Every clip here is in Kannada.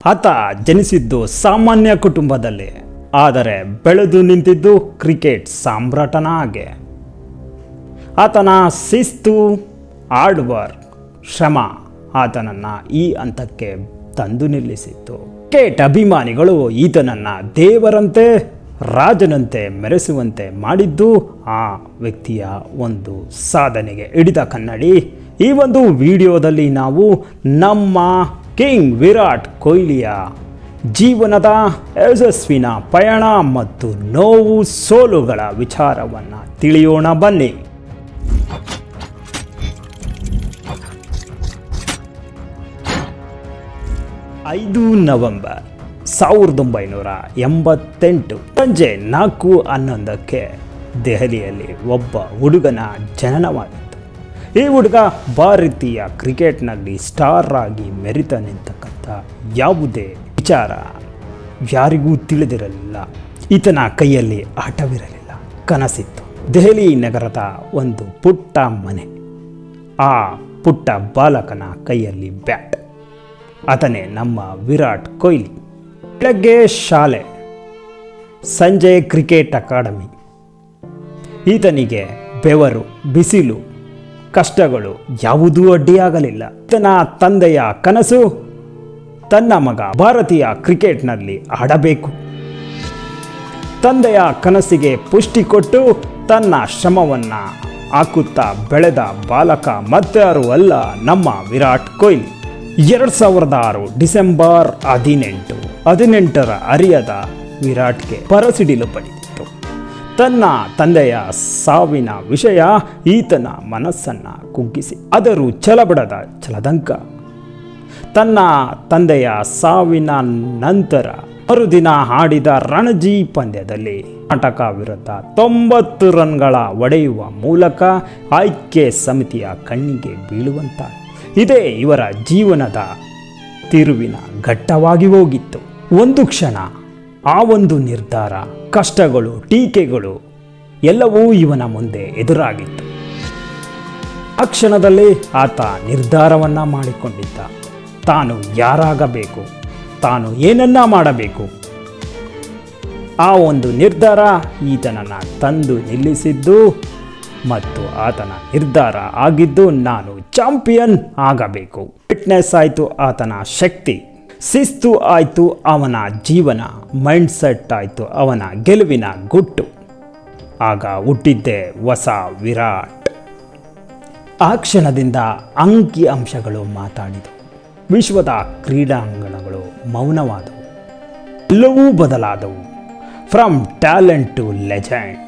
ಆತ ಜನಿಸಿದ್ದು ಸಾಮಾನ್ಯ ಕುಟುಂಬದಲ್ಲಿ, ಆದರೆ ಬೆಳೆದು ನಿಂತಿದ್ದು ಕ್ರಿಕೆಟ್ ಸಾಮ್ರಾಟನ ಹಾಗೆ. ಆತನ ಶಿಸ್ತು, ಹಾರ್ಡ್ ವರ್ಕ್, ಶ್ರಮ ಆತನನ್ನು ಈ ಹಂತಕ್ಕೆ ತಂದು ನಿಲ್ಲಿಸಿತ್ತು. ಕ್ರಿಕೆಟ್ ಅಭಿಮಾನಿಗಳು ಈತನನ್ನು ದೇವರಂತೆ, ರಾಜನಂತೆ ಮೆರೆಸುವಂತೆ ಮಾಡಿದ್ದು ಆ ವ್ಯಕ್ತಿಯ ಒಂದು ಸಾಧನೆಗೆ ಹಿಡಿದ ಕನ್ನಡಿ. ಈ ಒಂದು ವಿಡಿಯೋದಲ್ಲಿ ನಾವು ನಮ್ಮ ಕಿಂಗ್ ವಿರಾಟ್ ಕೊಹ್ಲಿಯ ಜೀವನದ ಯಶಸ್ವಿನ ಪಯಣ ಮತ್ತು ನೋವು ಸೋಲುಗಳ ವಿಚಾರವನ್ನು ತಿಳಿಯೋಣ ಬನ್ನಿ. 5 ನವೆಂಬರ್ 1988 ಸಂಜೆ 4:11ಕ್ಕೆ ದೆಹಲಿಯಲ್ಲಿ ಒಬ್ಬ ಹುಡುಗನ ಜನನವಾಗಿತ್ತು. ಈ ಹುಡುಗ ಭಾರತೀಯ ಕ್ರಿಕೆಟ್ನಲ್ಲಿ ಸ್ಟಾರ್ ಆಗಿ ಮೆರಿತ ನಿಂತಕ್ಕಂಥ ಯಾವುದೇ ವಿಚಾರ ಯಾರಿಗೂ ತಿಳಿದಿರಲಿಲ್ಲ. ಈತನ ಕೈಯಲ್ಲಿ ಆಟವಿರಲಿಲ್ಲ, ಕನಸಿತ್ತು. ದೆಹಲಿ ನಗರದ ಒಂದು ಪುಟ್ಟ ಮನೆ, ಆ ಪುಟ್ಟ ಬಾಲಕನ ಕೈಯಲ್ಲಿ ಬ್ಯಾಟ್. ಆತನೇ ನಮ್ಮ ವಿರಾಟ್ ಕೊಹ್ಲಿ. ಬೆಳಗ್ಗೆ ಶಾಲೆ, ಸಂಜೆ ಕ್ರಿಕೆಟ್ ಅಕಾಡೆಮಿ. ಈತನಿಗೆ ಬೆವರು, ಬಿಸಿಲು, ಕಷ್ಟಗಳು ಯಾವುದೂ ಅಡ್ಡಿಯಾಗಲಿಲ್ಲ. ಈತನ ತಂದೆಯ ಕನಸು ತನ್ನ ಮಗ ಭಾರತೀಯ ಕ್ರಿಕೆಟ್ನಲ್ಲಿ ಆಡಬೇಕು. ತಂದೆಯ ಕನಸಿಗೆ ಪುಷ್ಟಿ ಕೊಟ್ಟು ತನ್ನ ಶ್ರಮವನ್ನು ಹಾಕುತ್ತಾ ಬೆಳೆದ ಬಾಲಕ ಮತ್ತಾರು ಅಲ್ಲ, ನಮ್ಮ ವಿರಾಟ್ ಕೊಹ್ಲಿ. 2006 ಡಿಸೆಂಬರ್ 18ರ ಅರಿಯದ ವಿರಾಟ್ಗೆ ಪರಸಿಡಿಲು ಪಡೆದಿತ್ತು. ತನ್ನ ತಂದೆಯ ಸಾವಿನ ವಿಷಯ ಈತನ ಮನಸ್ಸನ್ನು ಕುಗ್ಗಿಸಿ, ಆದರೂ ಛಲಬಿಡದ ಛಲದಂಕ. ತನ್ನ ತಂದೆಯ ಸಾವಿನ ನಂತರ ಮರುದಿನ ಆಡಿದ ರಣಜಿ ಪಂದ್ಯದಲ್ಲಿ ಕರ್ನಾಟಕ ವಿರುದ್ಧ 90 ರನ್ಗಳ ಹೊಡೆಯುವ ಮೂಲಕ ಆಯ್ಕೆ ಸಮಿತಿಯ ಕಣ್ಣಿಗೆ ಬೀಳುವಂತಾಯಿತು. ಇದೇ ಇವರ ಜೀವನದ ತಿರುವಿನ ಘಟ್ಟವಾಗಿ ಹೋಗಿತ್ತು. ಒಂದು ಕ್ಷಣ, ಆ ಒಂದು ನಿರ್ಧಾರ, ಕಷ್ಟಗಳು, ಟೀಕೆಗಳು ಎಲ್ಲವೂ ಇವನ ಮುಂದೆ ಎದುರಾಗಿತ್ತು. ಆ ಕ್ಷಣದಲ್ಲಿ ಆತ ನಿರ್ಧಾರವನ್ನು ಮಾಡಿಕೊಂಡಿದ್ದ. ತಾನು ಯಾರಾಗಬೇಕು, ತಾನು ಏನನ್ನ ಮಾಡಬೇಕು. ಆ ಒಂದು ನಿರ್ಧಾರ ಈತನನ್ನು ತಂದು ನಿಲ್ಲಿಸಿದ್ದು ಮತ್ತು ಆತನ ನಿರ್ಧಾರ ಆಗಿದ್ದು ನಾನು ಚಾಂಪಿಯನ್ ಆಗಬೇಕು. ಫಿಟ್ನೆಸ್ ಆಯಿತು ಆತನ ಶಕ್ತಿ, ಶಿಸ್ತು ಆಯಿತು ಅವನ ಜೀವನ, ಮೈಂಡ್ಸೆಟ್ ಆಯಿತು ಅವನ ಗೆಲುವಿನ ಗುಟ್ಟು. ಆಗ ಹುಟ್ಟಿದ್ದೇ ಹೊಸ ವಿರಾಟ್. ಆ ಕ್ಷಣದಿಂದ ಅಂಕಿ ಅಂಶಗಳು ಮಾತಾಡಿದವು. ವಿಶ್ವದ ಕ್ರೀಡಾಂಗಣಗಳು ಮೌನವಾದವು. ಎಲ್ಲವೂ ಬದಲಾದವು. From talent to legend.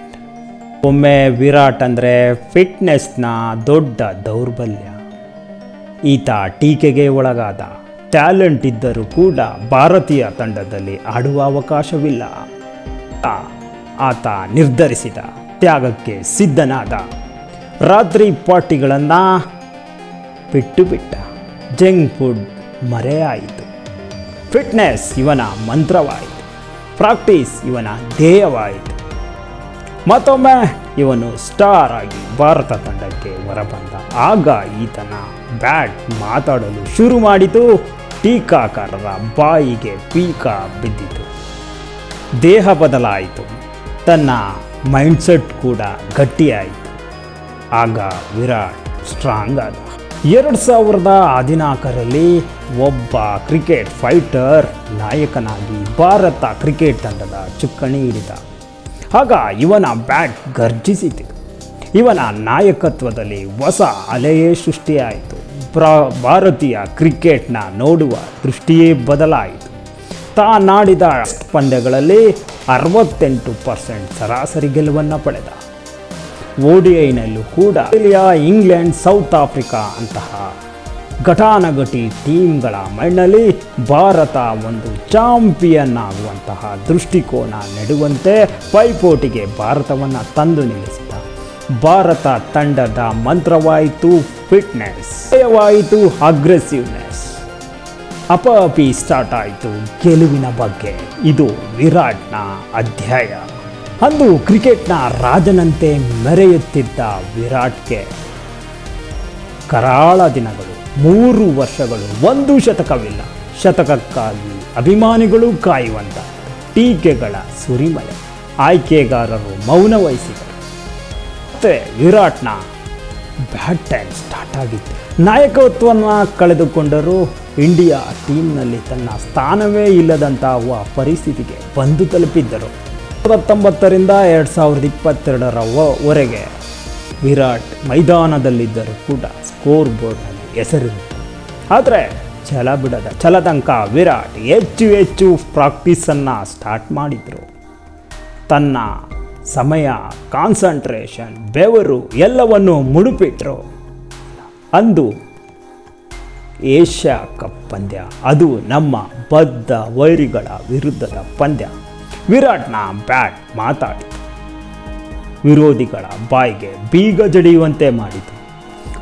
ಒಮ್ಮೆ ವಿರಾಟ್ ಅಂದರೆ ಫಿಟ್ನೆಸ್ನ ದೊಡ್ಡ ದೌರ್ಬಲ್ಯ. ಈತ ಟೀಕೆಗೆ ಒಳಗಾದ. ಟ್ಯಾಲೆಂಟ್ ಇದ್ದರೂ ಕೂಡ ಭಾರತೀಯ ತಂಡದಲ್ಲಿ ಆಡುವ ಅವಕಾಶವಿಲ್ಲ. ಆತ ನಿರ್ಧರಿಸಿದ, ತ್ಯಾಗಕ್ಕೆ ಸಿದ್ಧನಾದ. ರಾತ್ರಿ ಪಾರ್ಟಿಗಳನ್ನು ಬಿಟ್ಟ. Junk food ಮರೆಯಾಯಿತು. ಫಿಟ್ನೆಸ್ ಇವನ ಮಂತ್ರವಾಯಿತು. ಪ್ರಾಕ್ಟೀಸ್ ಇವನ ಧ್ಯೇಯವಾಯಿತು. ಮತ್ತೊಮ್ಮೆ ಇವನು ಸ್ಟಾರ್ ಆಗಿ ಭಾರತ ತಂಡಕ್ಕೆ ಹೊರಬಂದ. ಆಗ ಈತನ ಬ್ಯಾಟ್ ಮಾತಾಡಲು ಶುರು ಮಾಡಿತು. ಟೀಕಾಕಾರರ ಬಾಯಿಗೆ ಪೀಕ ಬಿದ್ದಿತು. ದೇಹ ಬದಲಾಯಿತು. ತನ್ನ ಮೈಂಡ್ಸೆಟ್ ಕೂಡ ಗಟ್ಟಿಯಾಯಿತು. ಆಗ ವಿರಾಟ್ ಸ್ಟ್ರಾಂಗ್ ಆದ. 2014ರಲ್ಲಿ ಒಬ್ಬ ಕ್ರಿಕೆಟ್ ಫೈಟರ್ ನಾಯಕನಾಗಿ ಭಾರತ ಕ್ರಿಕೆಟ್ ತಂಡದ ಚುಕ್ಕಾಣಿ ಹಿಡಿದ. ಆಗ ಇವನ ಬ್ಯಾಟ್ ಗರ್ಜಿಸಿತು. ಇವನ ನಾಯಕತ್ವದಲ್ಲಿ ಹೊಸ ಅಲೆಯೇ ಸೃಷ್ಟಿಯಾಯಿತು. ಭಾರತೀಯ ಕ್ರಿಕೆಟ್ನ ನೋಡುವ ದೃಷ್ಟಿಯೇ ಬದಲಾಯಿತು. ತಾನಾಡಿದ ಪಂದ್ಯಗಳಲ್ಲಿ 68% ಸರಾಸರಿ ಗೆಲುವನ್ನು ಪಡೆದ. ODIನಲ್ಲೂ ಕೂಡ ಆಸ್ಟ್ರೇಲಿಯಾ, ಇಂಗ್ಲೆಂಡ್, ಸೌತ್ ಆಫ್ರಿಕಾ ಅಂತಹ ಘಟಾನುಘಟಿ ಟೀಮ್ಗಳ ಮೈಂಡ್ನಲ್ಲಿ ಭಾರತ ಒಂದು ಚಾಂಪಿಯನ್ ಆಗುವಂತಹ ದೃಷ್ಟಿಕೋನ ನೆಡುವಂತೆ ಪೈಪೋಟಿಗೆ ಭಾರತವನ್ನು ತಂದು ನಿಲ್ಲಿಸಿದ. ಭಾರತ ತಂಡದ ಮಂತ್ರವಾಯಿತು ಫಿಟ್ನೆಸ್, ಜಯವಾಯಿತು ಅಗ್ರೆಸಿವ್ನೆಸ್. ಅಪಾಪಿ ಸ್ಟಾರ್ಟ್ ಆಯಿತು ಗೆಲುವಿನ ಬಗ್ಗೆ. ಇದು ವಿರಾಟ್ನ ಅಧ್ಯಾಯ. ಅಂದು ಕ್ರಿಕೆಟ್ನ ರಾಜನಂತೆ ಮೆರೆಯುತ್ತಿದ್ದ ವಿರಾಟ್ಗೆ ಕರಾಳ ದಿನಗಳು. 3 ವರ್ಷಗಳು, 1 ಶತಕವಿಲ್ಲ. ಶತಕಕ್ಕಾಗಿ ಅಭಿಮಾನಿಗಳು ಕಾಯುವಂಥ ಟೀಕೆಗಳ ಸುರಿಮಳೆ. ಆಯ್ಕೆಗಾರರು ಮೌನ ವಹಿಸಿದರು. ಮತ್ತೆ ವಿರಾಟ್ನ ಬ್ಯಾಡ್ ಟೈಮ್ ಸ್ಟಾರ್ಟ್ ಆಗಿತ್ತು. ನಾಯಕತ್ವವನ್ನು ಕಳೆದುಕೊಂಡರೂ ಇಂಡಿಯಾ ಟೀಮ್ನಲ್ಲಿ ತನ್ನ ಸ್ಥಾನವೇ ಇಲ್ಲದಂತಹ ಪರಿಸ್ಥಿತಿಗೆ ಬಂದು ತಲುಪಿದ್ದರು. 1919ರಿಂದ 2022 ವಿರಾಟ್ ಮೈದಾನದಲ್ಲಿದ್ದರೂ ಕೂಡ ಸ್ಕೋರ್ ಬೋರ್ಡ್ನಲ್ಲಿ ಹೆಸರಿರುತ್ತೆ. ಆದರೆ ಛಲ ಬಿಡದ ಛಲತಂಕ ವಿರಾಟ್ ಹೆಚ್ಚು ಪ್ರಾಕ್ಟೀಸನ್ನು ಸ್ಟಾರ್ಟ್ ಮಾಡಿದರು. ತನ್ನ ಸಮಯ, ಕಾನ್ಸಂಟ್ರೇಷನ್, ಬೆವರು ಎಲ್ಲವನ್ನು ಮುಡುಪಿಟ್ರು. ಅಂದು ಏಷ್ಯಾ ಕಪ್ ಪಂದ್ಯ, ಅದು ನಮ್ಮ ಬದ್ಧ ವೈರಿಗಳ ವಿರುದ್ಧದ ಪಂದ್ಯ. ವಿರಾಟ್ನ ಬ್ಯಾಟ್ ಮಾತಾಡಿತು, ವಿರೋಧಿಗಳ ಬಾಯಿಗೆ ಬೀಗ ಜಡಿಯುವಂತೆ ಮಾಡಿತು.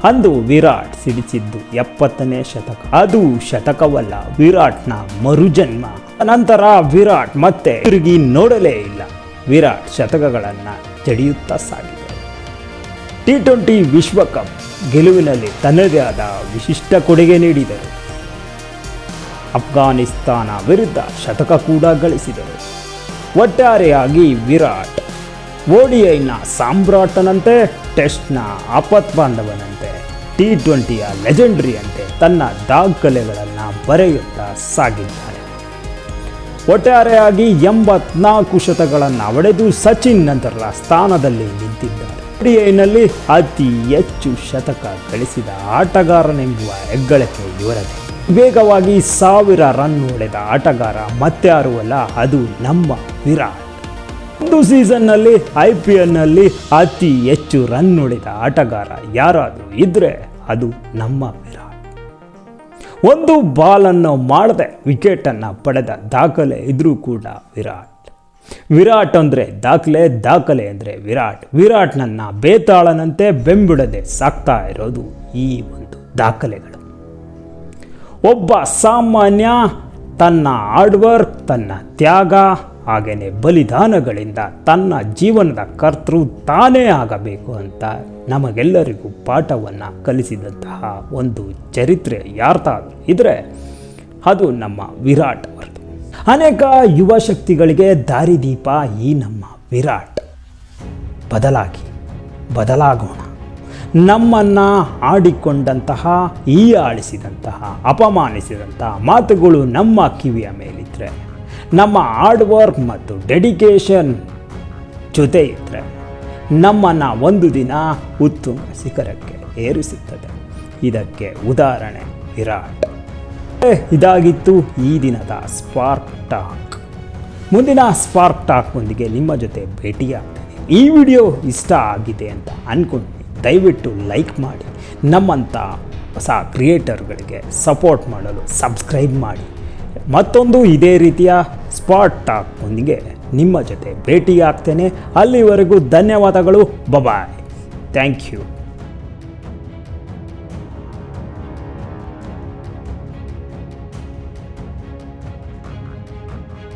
ಅಂದು ವಿರಾಟ್ ಸಿಡಿಸಿದ್ದು 70ನೇ ಶತಕ. ಅದು ಶತಕವಲ್ಲ, ವಿರಾಟ್ನ ಮರುಜನ್ಮ. ನಂತರ ವಿರಾಟ್ ಮತ್ತೆ ತಿರುಗಿ ನೋಡಲೇ ಇಲ್ಲ. ವಿರಾಟ್ ಶತಕಗಳನ್ನು ಜಡಿಯುತ್ತಾ ಸಾಗಿದರು. T20 ವಿಶ್ವಕಪ್ ಗೆಲುವಿನಲ್ಲಿ ತನ್ನದೇ ಆದ ವಿಶಿಷ್ಟ ಕೊಡುಗೆ ನೀಡಿದರು. ಅಫ್ಘಾನಿಸ್ತಾನ ವಿರುದ್ಧ ಶತಕ ಕೂಡ ಗಳಿಸಿದರು. ಒಟ್ಟಾರೆಯಾಗಿ ವಿರಾಟ್ ODIನ ಸಾಮ್ರಾಟನಂತೆ, ಟೆಸ್ಟ್ನ ಆಪತ್ಬಾಂಧವನಂತೆ, T20ಯ ಲೆಜೆಂಡ್ರಿಯಂತೆ ತನ್ನ ದಾಖಲೆಗಳನ್ನು ಬರೆಯುತ್ತಾ ಸಾಗಿದ್ದಾರೆ. ಒಟ್ಟಾರೆಯಾಗಿ 84 ಶತಕಗಳನ್ನು ಹೊಡೆದು ಸಚಿನ್ ನಂತರ ಸ್ಥಾನದಲ್ಲಿ ನಿಂತಿದ್ದಾರೆ. ODIನಲ್ಲಿ ಅತಿ ಹೆಚ್ಚು ಶತಕ ಗಳಿಸಿದ ಆಟಗಾರನೆಂಬುವ ಹೆಗ್ಗಳಿಕೆ ಇವರದೇ. ವೇಗವಾಗಿ 1000 ರನ್ ಹೊಡೆದ ಆಟಗಾರ ಮತ್ಯಾರೂ ಅಲ್ಲ, ಅದು ನಮ್ಮ ವಿರಾಟ್. ಒಂದು ಸೀಸನ್ನಲ್ಲಿ IPLನಲ್ಲಿ ಅತಿ ಹೆಚ್ಚು ರನ್ ಹೊಡೆದ ಆಟಗಾರ ಯಾರಾದರೂ ಇದ್ದರೆ ಅದು ನಮ್ಮ ವಿರಾಟ್. ಒಂದು ಬಾಲನ್ನು ಮಾಡದೆ ವಿಕೆಟನ್ನು ಪಡೆದ ದಾಖಲೆ ಇದ್ರೂ ಕೂಡ ವಿರಾಟ್ ಅಂದರೆ ದಾಖಲೆ, ದಾಖಲೆ ಅಂದರೆ ವಿರಾಟ್. ವಿರಾಟ್ನನ್ನು ಬೇತಾಳನಂತೆ ಬೆಂಬಿಡದೆ ಸಾಕ್ತಾ ಇರೋದು ಈ ಒಂದು ದಾಖಲೆಗಳು. ಒಬ್ಬ ಸಾಮಾನ್ಯ ತನ್ನ ಹಾರ್ಡ್ ವರ್ಕ್, ತನ್ನ ತ್ಯಾಗ, ಹಾಗೆಯೇ ಬಲಿದಾನಗಳಿಂದ ತನ್ನ ಜೀವನದ ಕರ್ತೃ ತಾನೇ ಆಗಬೇಕು ಅಂತ ನಮಗೆಲ್ಲರಿಗೂ ಪಾಠವನ್ನು ಕಲಿಸಿದಂತಹ ಒಂದು ಚರಿತ್ರೆ ಯಾರ್ದಾದ್ರೂ ಇದ್ದರೆ ಅದು ನಮ್ಮ ವಿರಾಟ್ ಅವರದು. ಅನೇಕ ಯುವ ಶಕ್ತಿಗಳಿಗೆ ದಾರಿದೀಪ ಈ ನಮ್ಮ ವಿರಾಟ್. ಬದಲಾಗೋಣ. ನಮ್ಮನ್ನು ಆಡಿಕೊಂಡಂತಹ, ಆಳಿಸಿದಂತಹ, ಅಪಮಾನಿಸಿದಂತಹ ಮಾತುಗಳು ನಮ್ಮ ಕಿವಿಯ ಮೇಲಿದ್ದರೆ, ನಮ್ಮ ಹಾರ್ಡ್ ವರ್ಕ್ ಮತ್ತು ಡೆಡಿಕೇಶನ್ ಜೊತೆ ಇದ್ದರೆ ನಮ್ಮನ್ನು ಒಂದು ದಿನ ಉತ್ತುಂಗ ಶಿಖರಕ್ಕೆ ಏರಿಸುತ್ತದೆ. ಇದಕ್ಕೆ ಉದಾಹರಣೆ ವಿರಾಟ್. ಇದಾಗಿತ್ತು ಈ ದಿನದ ಸ್ಪಾರ್ಕ್ ಟಾಕ್. ಮುಂದಿನ ಸ್ಪಾರ್ಕ್ ಟಾಕ್ನೊಂದಿಗೆ ನಿಮ್ಮ ಜೊತೆ ಭೇಟಿಯಾಗ್ತೇನೆ. ಈ ವಿಡಿಯೋ ಇಷ್ಟ ಆಗಿದೆ ಅಂತ ಅಂದ್ಕೊಂಡು ದಯವಿಟ್ಟು ಲೈಕ್ ಮಾಡಿ. ನಮ್ಮಂಥ ಹೊಸ ಕ್ರಿಯೇಟರ್ಗಳಿಗೆ ಸಪೋರ್ಟ್ ಮಾಡಲು ಸಬ್ಸ್ಕ್ರೈಬ್ ಮಾಡಿ. ಮತ್ತೊಂದು ಇದೇ ರೀತಿಯ ಸ್ಪಾರ್ಕ್ ಟಾಕ್ನೊಂದಿಗೆ ನಿಮ್ಮ ಜೊತೆ ಭೇಟಿಯಾಗ್ತೇನೆ. ಅಲ್ಲಿವರೆಗೂ ಧನ್ಯವಾದಗಳು. ಬಾಯ್. Thank you.